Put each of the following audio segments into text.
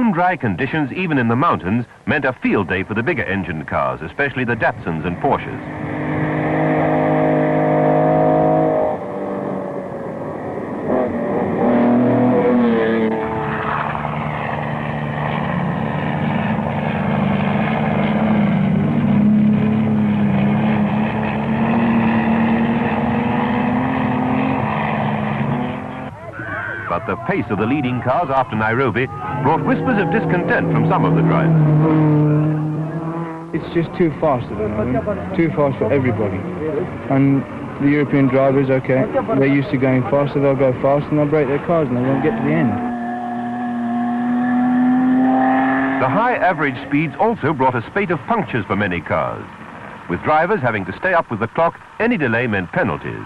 bone-dry conditions, even in the mountains, meant a field day for the bigger engined cars, especially the Datsuns and Porsches. But the pace of the leading cars after Nairobi brought whispers of discontent from some of the drivers. It's just too fast at the moment, too fast for everybody. And the European drivers, okay, they're used to going fast, so they'll go fast and they'll break their cars and they won't get to the end. The high average speeds also brought a spate of punctures for many cars, with drivers having to stay up with the clock. Any delay meant penalties.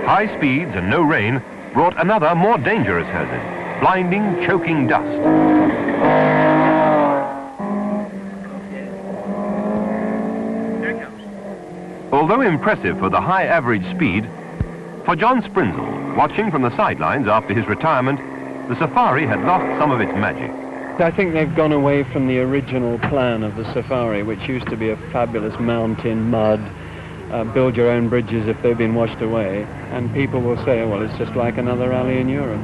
High speeds and no rain brought another more dangerous hazard, blinding, choking dust. Although impressive for the high average speed, for John Sprinzel, watching from the sidelines after his retirement, the Safari had lost some of its magic. I think they've gone away from the original plan of the Safari, which used to be a fabulous mountain, mud, build your own bridges if they've been washed away, and people will say, well, it's just like another rally in Europe.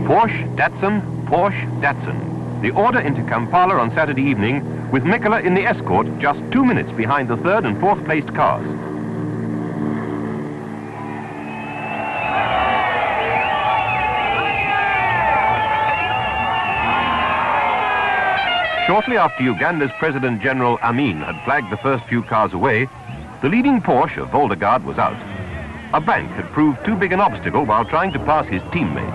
Porsche, Datsun, Porsche, Datsun. The order into Kampala on Saturday evening, with Mikola in the escort just 2 minutes behind the third and fourth placed cars. Shortly after Uganda's President General Amin had flagged the first few cars away, the leading Porsche of Voldergaard was out. A bank had proved too big an obstacle while trying to pass his teammate.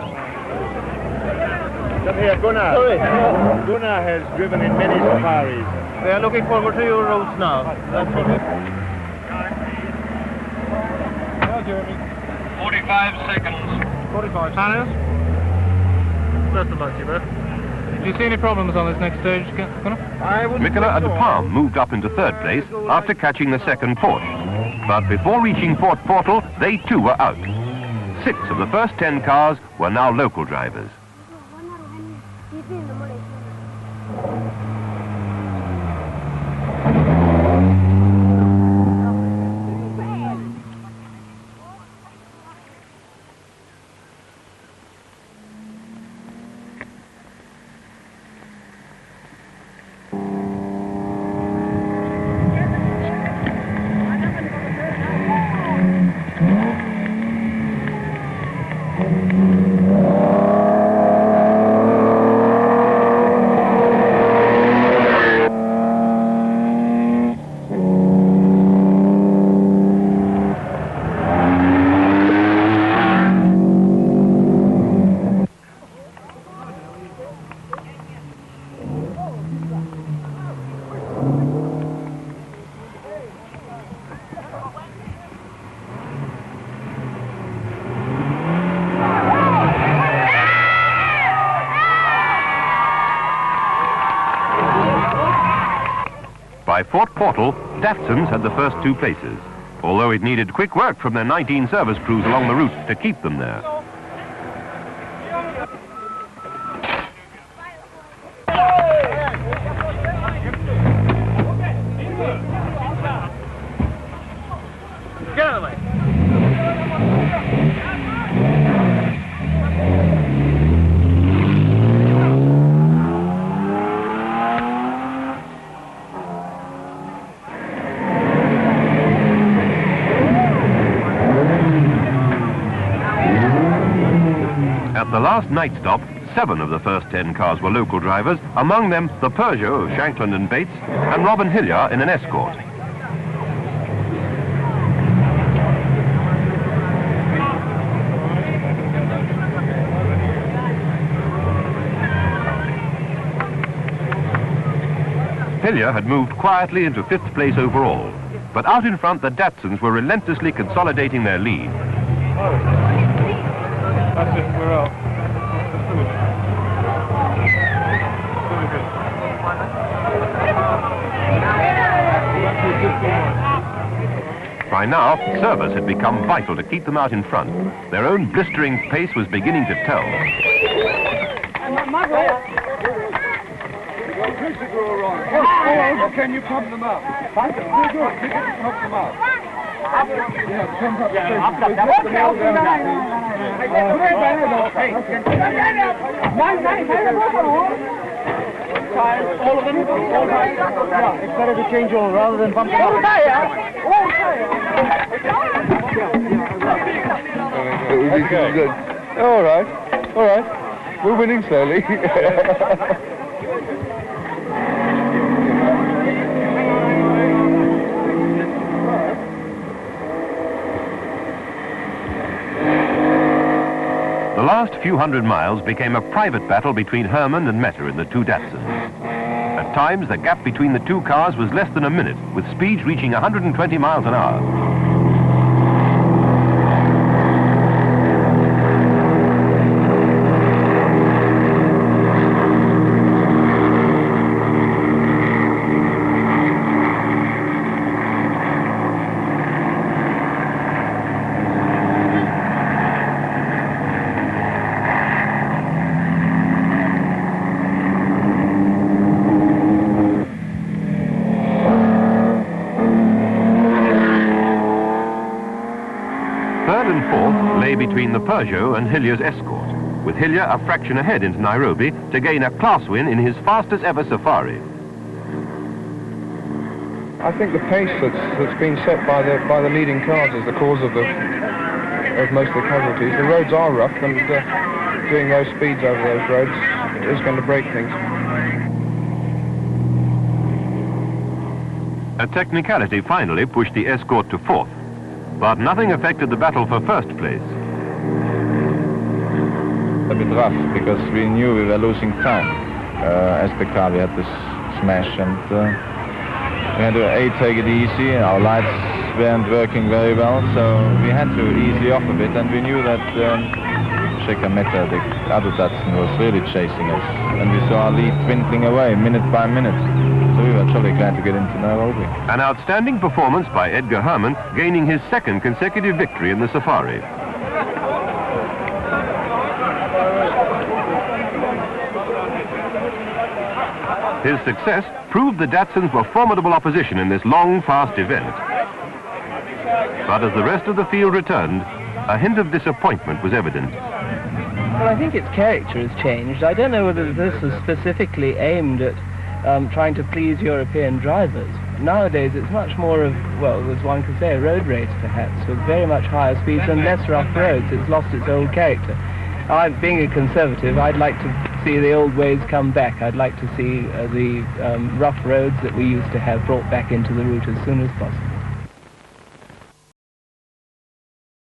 Come here, Gunnar. Sorry. Gunnar has driven in many safaris. We are looking forward to your roads now. That's all. 45 seconds. 45 seconds. That's the lucky bit. Do you see any problems on this next stage, Gunnar? Mikola and Palm moved up into third place after catching the second Porsche. But before reaching Port Portal, they too were out. 6 of the first 10 cars were now local drivers. By Fort Portal, Datsuns had the first 2 places, although it needed quick work from their 19 service crews along the route to keep them there. night stop, 7 of the first 10 cars were local drivers, among them the Peugeot of Shankland and Bates and Robin Hillier in an escort. Hillier had moved quietly into 5th place overall, but out in front the Datsuns were relentlessly consolidating their lead. That's it, we're out. By now, service had become vital to keep them out in front. Their own blistering pace was beginning to tell. Can you pump them up? Pump them up. All of them? All right. Yeah, it's better to change all rather than bump them up. Okay. All right. We're winning slowly. The last few hundred miles became a private battle between Herrmann and Mehta in the two Datsuns. At times, the gap between the two cars was less than a minute, with speeds reaching 120 miles an hour. Between the Peugeot and Hillier's escort, with Hillier a fraction ahead into Nairobi to gain a class win in his fastest ever safari. I think the pace that's been set by the leading cars is the cause of most of the casualties. The roads are rough, and doing those speeds over those roads is going to break things. A technicality finally pushed the escort to 4th, but nothing affected the battle for 1st place. A bit rough because we knew we were losing time. As the car we had this smash, and we had to take it easy. Our lights weren't working very well, so we had to ease off a bit, and we knew that Shekhar Mehta, the other Datsun, was really chasing us, and we saw our lead dwindling away minute by minute. So we were truly glad to get into Nairobi. An outstanding performance by Edgar Herrmann, gaining his 2nd consecutive victory in the safari. His success proved the Datsuns were formidable opposition in this long, fast event. But as the rest of the field returned, a hint of disappointment was evident. Well, I think its character has changed. I don't know whether this was specifically aimed at trying to please European drivers. Nowadays, it's much more of, well, as one could say, a road race, perhaps, with very much higher speeds and less rough roads. It's lost its old character. Being a conservative, I'd like to see the old ways come back. I'd like to see the rough roads that we used to have brought back into the route as soon as possible.